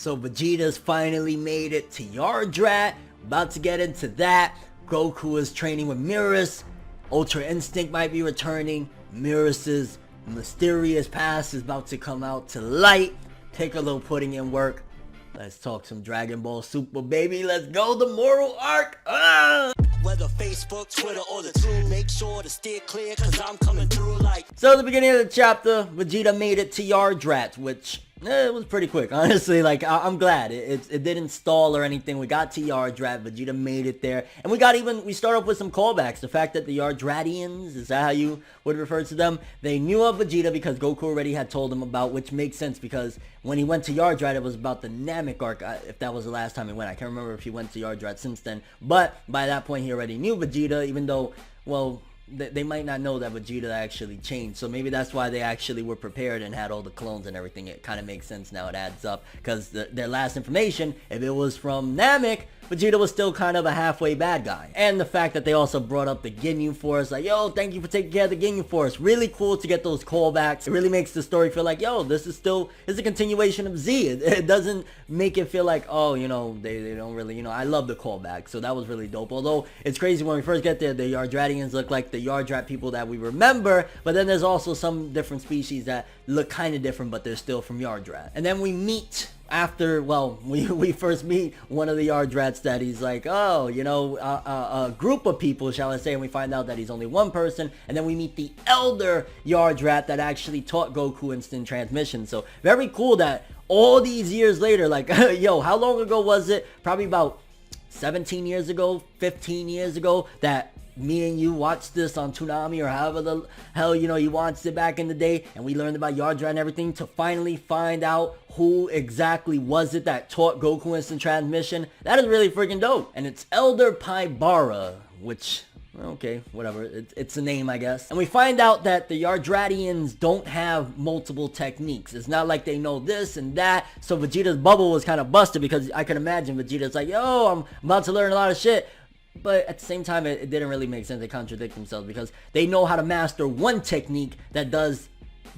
So Vegeta's finally made it to Yardrat. About to get into that. Goku is training with Merus. Ultra Instinct might be returning. Merus's mysterious past is about to come out to light. Take a little putting in work. Let's talk some Dragon Ball Super, baby. Let's go, the Moro arc. Whether Facebook, Twitter, or the two, make sure to steer clear, cause I'm coming through like... So at the beginning of the chapter, Vegeta made it to Yardrat, which... it was pretty quick, honestly. Like, I'm glad it didn't stall or anything. We got to Yardrat. Vegeta made it there, and we start off with some callbacks. The fact that the Yardratians, is that how you would refer to them? They knew of Vegeta because Goku already had told them about, which makes sense because when he went to Yardrat, it was about the Namek arc. If that was the last time he went, I can't remember if he went to Yardrat since then. But by that point, he already knew Vegeta, even though, well, they might not know that Vegeta actually changed, so maybe that's why they actually were prepared and had all the clones and everything. It kind of makes sense now, it adds up, because their last information, if it was from Namek, Vegeta was still kind of a halfway bad guy. And the fact that they also brought up the Ginyu Force, like, yo, thank you for taking care of the Ginyu Force. Really cool to get those callbacks. It really makes the story feel like, yo, this is a continuation of Z. It doesn't make it feel like, oh, you know, they don't really, you know, I love the callback. So that was really dope. Although, it's crazy when we first get there, the Yardratians look like the Yardrat people that we remember, but then there's also some different species that look kind of different, but they're still from Yardrat. And then we meet... after, well, we first meet one of the Yardrats that he's like, oh, you know, a group of people, shall I say, and we find out that he's only one person, and then we meet the elder Yardrat that actually taught Goku instant transmission. So very cool that all these years later, like, yo, how long ago was it? Probably about 17 years ago, 15 years ago, that me and you watched this on Toonami or however the hell, you know, you watched it back in the day, and we learned about Yardrat and everything, to finally find out who exactly was it that taught Goku instant transmission. That is really freaking dope. And it's Elder Paibara, which... okay, whatever. It's a name, I guess. And we find out that the Yardratians don't have multiple techniques. It's not like they know this and that. So Vegeta's bubble was kind of busted, because I can imagine Vegeta's like, yo, I'm about to learn a lot of shit. But at the same time, it didn't really make sense. They contradict themselves, because they know how to master one technique that does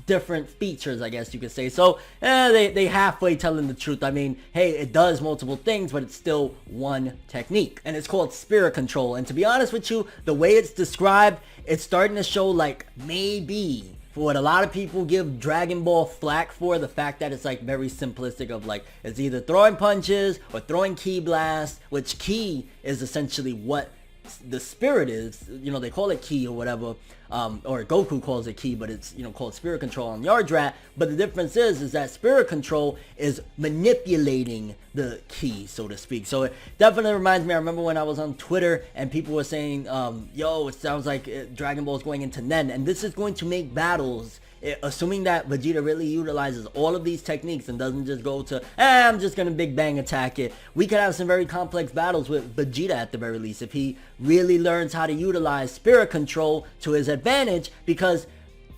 different features, I guess you could say. So they halfway telling the truth. I mean, hey, it does multiple things, but it's still one technique, and it's called spirit control. And to be honest with you, the way it's described, it's starting to show like maybe for what a lot of people give Dragon Ball flack for, the fact that it's like very simplistic of like, it's either throwing punches or throwing ki blasts, which ki is essentially what the spirit is, you know, they call it ki or whatever, or Goku calls it ki, but it's, you know, called spirit control on Yardrat. But the difference is that spirit control is manipulating the ki, so to speak. So it definitely reminds me, I remember when I was on Twitter and people were saying, yo, it sounds like Dragon Ball is going into Nen, and this is going to make battles, assuming that Vegeta really utilizes all of these techniques and doesn't just go to, I'm just gonna Big Bang attack it. We could have some very complex battles with Vegeta at the very least, if he really learns how to utilize spirit control to his advantage, because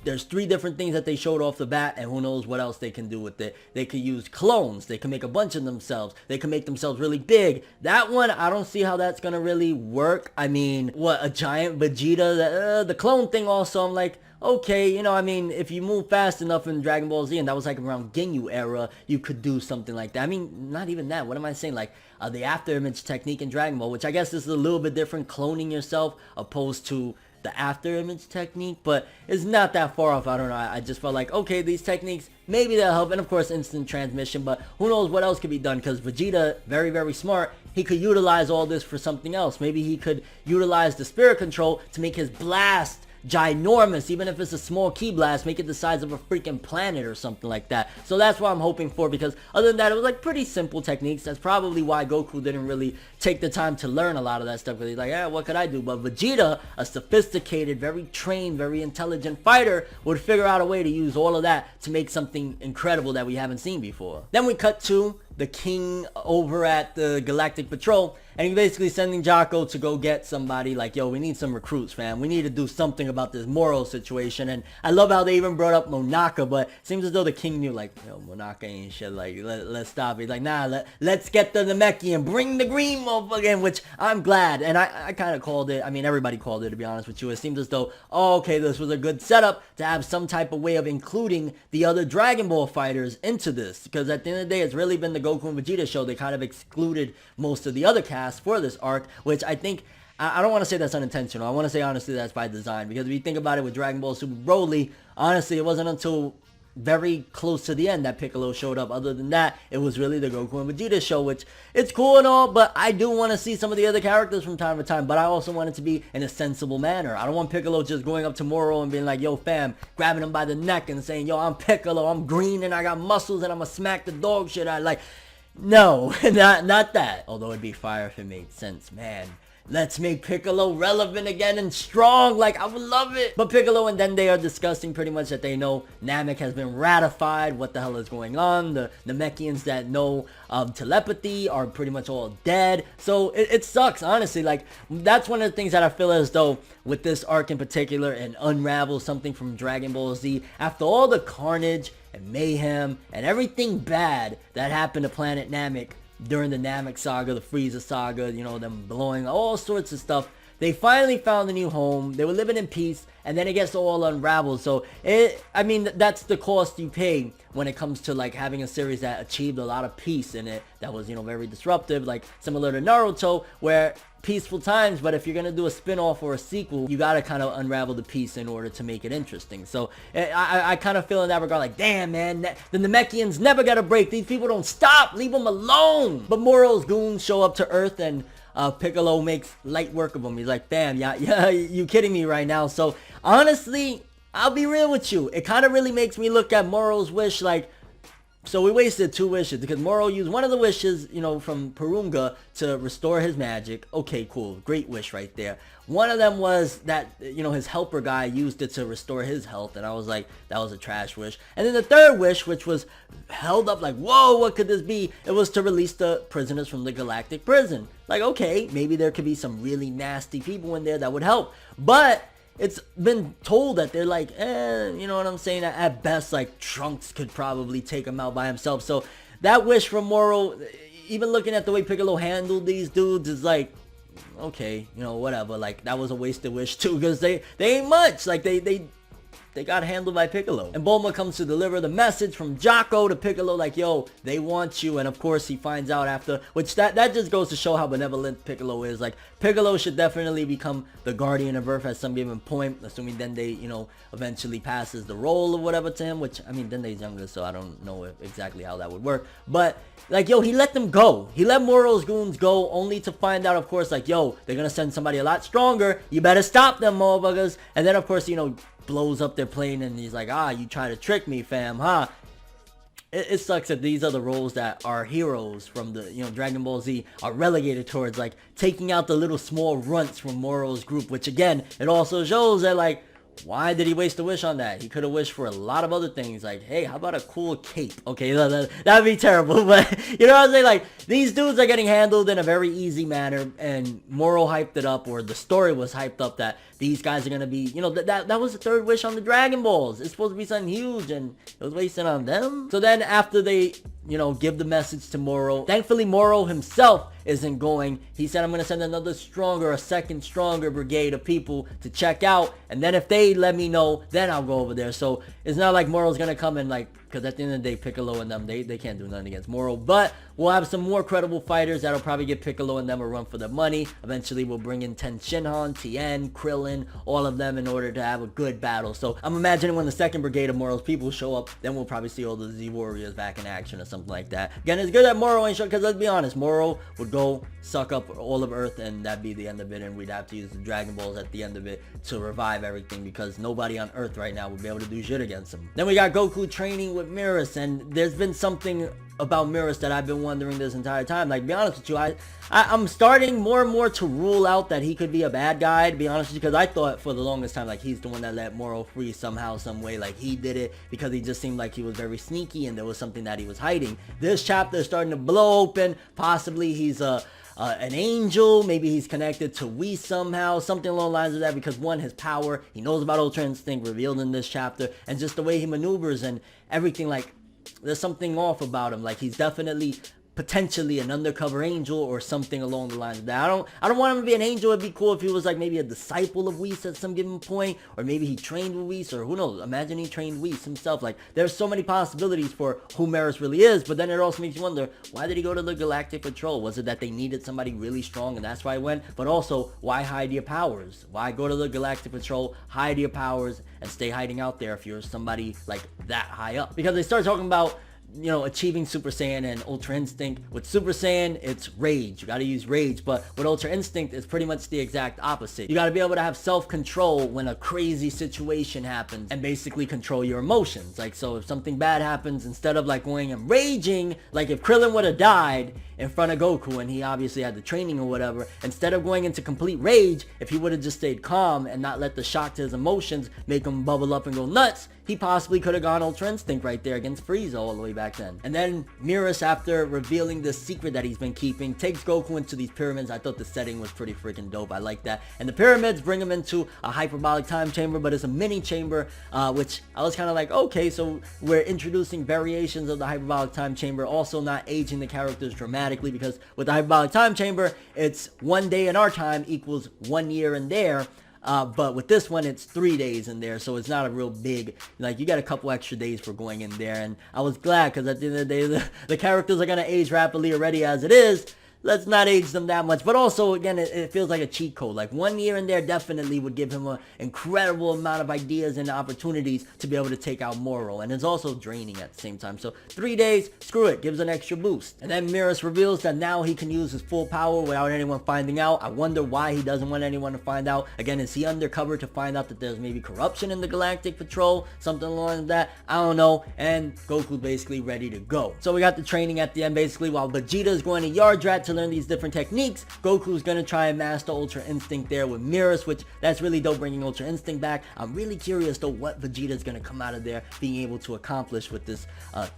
there's 3 different things that they showed off the bat, and who knows what else they can do with it. They could use clones. They can make a bunch of themselves. They can make themselves really big. That one, I don't see how that's gonna really work. I mean, what, a giant Vegeta? The clone thing also, I'm like, okay, you know, I mean, if you move fast enough in Dragon Ball Z, and that was like around Ginyu era, you could do something like that. I mean, not even that. What am I saying? Like, the after image technique in Dragon Ball, which I guess is a little bit different, cloning yourself, opposed to the after image technique, but it's not that far off. I don't know. I just felt like, okay, these techniques, maybe they'll help. And of course, instant transmission, but who knows what else could be done, because Vegeta, very, very smart. He could utilize all this for something else. Maybe he could utilize the spirit control to make his blast ginormous, even if it's a small ki blast, make it the size of a freaking planet or something like that. So that's what I'm hoping for, because other than that, it was like pretty simple techniques. That's probably why Goku didn't really take the time to learn a lot of that stuff, because he's like, yeah, what could I do? But Vegeta, a sophisticated, very trained, very intelligent fighter, would figure out a way to use all of that to make something incredible that we haven't seen before. Then we cut to the king over at the Galactic Patrol, and he's basically sending Jocko to go get somebody like, yo, we need some recruits, fam. We need to do something about this Moro situation. And I love how they even brought up Monaka, but it seems as though the king knew, like, yo, Monaka ain't shit, like, let's stop. He's like, nah, let's get the Namekian, bring the green motherfucker in, which I'm glad. And I kind of called it, I mean, everybody called it, to be honest with you. It seems as though, oh, okay, this was a good setup to have some type of way of including the other Dragon Ball fighters into this, because at the end of the day, it's really been the Goku and Vegeta show. They kind of excluded most of the other cast for this arc, which I think, I don't want to say that's unintentional. I want to say, honestly, that's by design, because if you think about it with Dragon Ball Super Broly, honestly, it wasn't until very close to the end that Piccolo showed up. Other than that, it was really the Goku and Vegeta show, which it's cool and all, but I do want to see some of the other characters from time to time, but I also want it to be in a sensible manner. I don't want Piccolo just going up to Moro and being like, yo fam, grabbing him by the neck and saying, yo, I'm Piccolo, I'm green and I got muscles and I'm gonna smack the dog shit out. Like, no, not that. Although it'd be fire if it made sense, man. Let's make Piccolo relevant again and strong. Like, I would love it. But Piccolo and Dende are discussing pretty much that they know Namek has been ratified. What the hell is going on? The Namekians that know telepathy are pretty much all dead. So it sucks, honestly. Like, that's one of the things that I feel as though with this arc in particular, and unravel something from Dragon Ball Z. After all the carnage and mayhem and everything bad that happened to Planet Namek during the Namek saga, the Frieza saga, you know, them blowing, all sorts of stuff. They finally found a new home. They were living in peace, and then it gets all unraveled. So, I mean, that's the cost you pay when it comes to, like, having a series that achieved a lot of peace in it, that was, you know, very disruptive, like, similar to Naruto, where peaceful times, but if you're gonna do a spin-off or a sequel, you gotta kind of unravel the piece in order to make it interesting. So I kind of feel in that regard like, damn man, the Namekians never got a break. These people don't stop, leave them alone. But Moro's goons show up to Earth, and Piccolo makes light work of them. He's like, damn, yeah, you kidding me right now? So honestly, I'll be real with you, it kind of really makes me look at Moro's wish like, so we wasted 2 wishes, because Moro used one of the wishes, you know, from Purunga to restore his magic. Okay, cool. Great wish right there. One of them was that, you know, his helper guy used it to restore his health, and I was like, that was a trash wish. And then the third wish, which was held up like, whoa, what could this be? It was to release the prisoners from the galactic prison. Like, okay, maybe there could be some really nasty people in there that would help. But it's been told that they're like, you know what I'm saying? At best, like, Trunks could probably take him out by himself. So that wish from Moro, even looking at the way Piccolo handled these dudes, is like, okay, you know, whatever. Like, that was a wasted wish too, because they ain't much. Like, they got handled by Piccolo. And Bulma comes to deliver the message from Jocko to Piccolo, like, yo, they want you. And of course he finds out after, which that just goes to show how benevolent Piccolo is. Like, Piccolo should definitely become the guardian of Earth at some given point, assuming Dende, you know, eventually passes the role or whatever to him, which, I mean, Dende's younger, so I don't know exactly how that would work. But, like, yo, he let them go. He let Moro's goons go, only to find out, of course, like, yo, they're gonna send somebody a lot stronger. You better stop them, motherfuckers. And then, of course, you know, blows up their plane, and he's like, you try to trick me, fam, huh? It sucks that these are the roles that our heroes from the, you know, Dragon Ball Z are relegated towards, like, taking out the little small runts from Moro's group, which, again, it also shows that, like, why did he waste a wish on that? He could have wished for a lot of other things, like, hey, how about a cool cape? Okay, that'd be terrible, but, you know what I'm saying? Like, these dudes are getting handled in a very easy manner, and Moro hyped it up, or the story was hyped up that these guys are gonna be, you know, that was the third wish on the Dragon Balls. It's supposed to be something huge, and it was wasted on them. So then after they, you know, give the message to Moro, thankfully Moro himself isn't going. He said, I'm gonna send a second stronger brigade of people to check out, and then if they let me know, then I'll go over there. So it's not like Moro's gonna come and, like, because at the end of the day, Piccolo and them, they can't do nothing against Moro. But we'll have some more credible fighters that'll probably give Piccolo and them a run for their money. Eventually, we'll bring in Ten Shinhan, Tien, Krillin, all of them in order to have a good battle. So I'm imagining when the second brigade of Moro's people show up, then we'll probably see all the Z Warriors back in action or something like that. Again, it's good that Moro ain't sure, because let's be honest, Moro would go suck up all of Earth, and that'd be the end of it, and we'd have to use the Dragon Balls at the end of it to revive everything, because nobody on Earth right now would be able to do shit against him. Then we got Goku training with Merus, and there's been something about Merus that I've been wondering this entire time. Like, to be honest with you, I'm starting more and more to rule out that he could be a bad guy, to be honest with you, because I thought for the longest time, like, he's the one that let Moro free somehow, some way, like, he did it because he just seemed like he was very sneaky and there was something that he was hiding. This chapter is starting to blow open. Possibly he's an angel, maybe he's connected to Whis somehow, something along the lines of that, because one, his power, he knows about Ultra Instinct revealed in this chapter, and just the way he maneuvers and everything, like, there's something off about him. Like, he's definitely potentially an undercover angel or something along the lines of that. I don't want him to be an angel. It'd be cool if he was like maybe a disciple of Whis at some given point, or maybe he trained with Whis, or who knows, imagine he trained Whis himself. Like, there's so many possibilities for who Merus really is, but then it also makes you wonder, why did he go to the Galactic Patrol? Was it that they needed somebody really strong and that's why he went? But also, why hide your powers? Why go to the Galactic Patrol, hide your powers, and stay hiding out there if you're somebody like that high up? Because they start talking about, you know, achieving Super Saiyan and Ultra Instinct. With Super Saiyan, it's rage. You gotta use rage. But with Ultra Instinct, it's pretty much the exact opposite. You gotta be able to have self-control when a crazy situation happens and basically control your emotions. Like, so if something bad happens, instead of like going and raging, like if Krillin would have died in front of Goku and he obviously had the training or whatever, instead of going into complete rage, if he would have just stayed calm and not let the shock to his emotions make him bubble up and go nuts, he possibly could have gone Ultra Instinct right there against Frieza all the way back then. And then Merus, after revealing the secret that he's been keeping, takes Goku into these pyramids. I thought the setting was pretty freaking dope. I like that. And the pyramids bring him into a hyperbolic time chamber, but it's a mini chamber, which I was kind of like, okay, so we're introducing variations of the hyperbolic time chamber, also not aging the characters dramatically, because with the hyperbolic time chamber, it's 1 day in our time equals 1 year in there. But with this one, it's 3 days in there, so it's not a real big, like, you got a couple extra days for going in there, and I was glad, because at the end of the day, the characters are going to age rapidly already as it is. Let's not age them that much. But also, again, it feels like a cheat code. Like, 1 year in there definitely would give him an incredible amount of ideas and opportunities to be able to take out Moro. And it's also draining at the same time. So 3 days, screw it, gives an extra boost. And then Merus reveals that now he can use his full power without anyone finding out. I wonder why he doesn't want anyone to find out. Again, is he undercover to find out that there's maybe corruption in the Galactic Patrol? Something along that? I don't know. And Goku's basically ready to go. So we got the training at the end, basically, while Vegeta is going to Yardrat to learn these different techniques. Goku's gonna try and master Ultra Instinct there with Merus, which that's really dope, bringing Ultra Instinct back. I'm really curious though what Vegeta's gonna come out of there being able to accomplish with this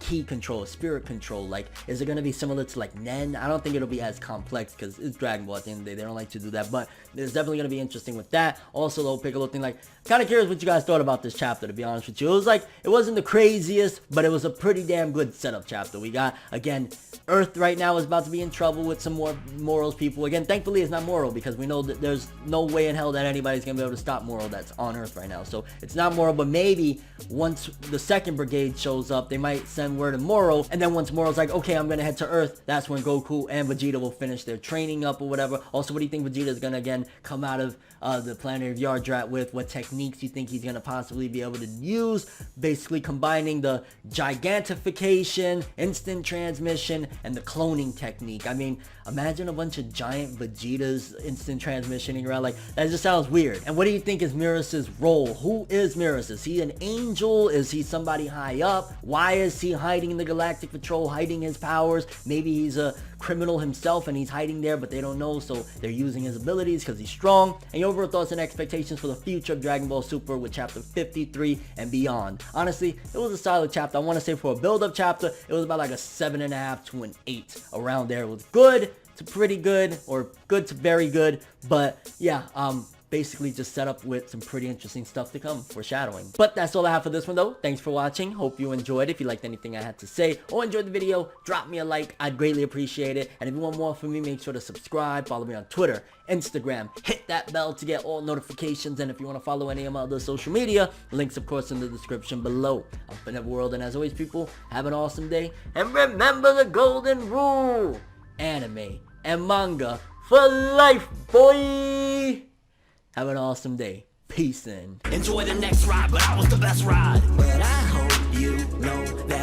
ki control, spirit control. Like, is it gonna be similar to like Nen? I don't think it'll be as complex because it's Dragon Ball at the end of the day. They don't like to do that, but it's definitely gonna be interesting with that. Also though, Piccolo thing, like, kind of curious what you guys thought about this chapter, to be honest with you. It was like, it wasn't the craziest, but it was a pretty damn good setup chapter. We got, again, Earth right now is about to be in trouble with some more Moro's people. Again, thankfully it's not Moro, because we know that there's no way in hell that anybody's gonna be able to stop Moro that's on Earth right now. So it's not Moro, but maybe once the second brigade shows up, they might send word to Moro, and then once Moro's like, okay, I'm gonna head to Earth, that's when Goku and Vegeta will finish their training up or whatever. Also, what do you think Vegeta's gonna again come out of the planet of Yardrat with? What techniques you think he's gonna possibly be able to use? Basically combining the gigantification, instant transmission, and the cloning technique. I mean, imagine a bunch of giant Vegetas instant transmissioning around. Like, that just sounds weird. And what do you think is Merus's role? Who is Merus? Is he an angel? Is he somebody high up? Why is he hiding in the Galactic Patrol, hiding his powers? Maybe he's a criminal himself and he's hiding there, but they don't know, so they're using his abilities because he's strong. And your overall thoughts and expectations for the future of Dragon Ball Super with chapter 53 and beyond. Honestly, it was a solid chapter. I want to say for a build-up chapter, it was about like a 7.5 to an 8 around there. It was good to pretty good, or good to very good, but yeah, basically just set up with some pretty interesting stuff to come, foreshadowing. But that's all I have for this one though. Thanks for watching. Hope you enjoyed. If you liked anything I had to say or enjoyed the video, drop me a like. I'd greatly appreciate it. And if you want more from me, make sure to subscribe. Follow me on Twitter, Instagram. Hit that bell to get all notifications. And if you want to follow any of my other social media, links of course in the description below. I'm ForneverWorld, and as always, people, have an awesome day. And remember the golden rule: anime and manga for life, boy! Have an awesome day. Peace in. Enjoy the next ride, but I was the best ride. But I hope you know that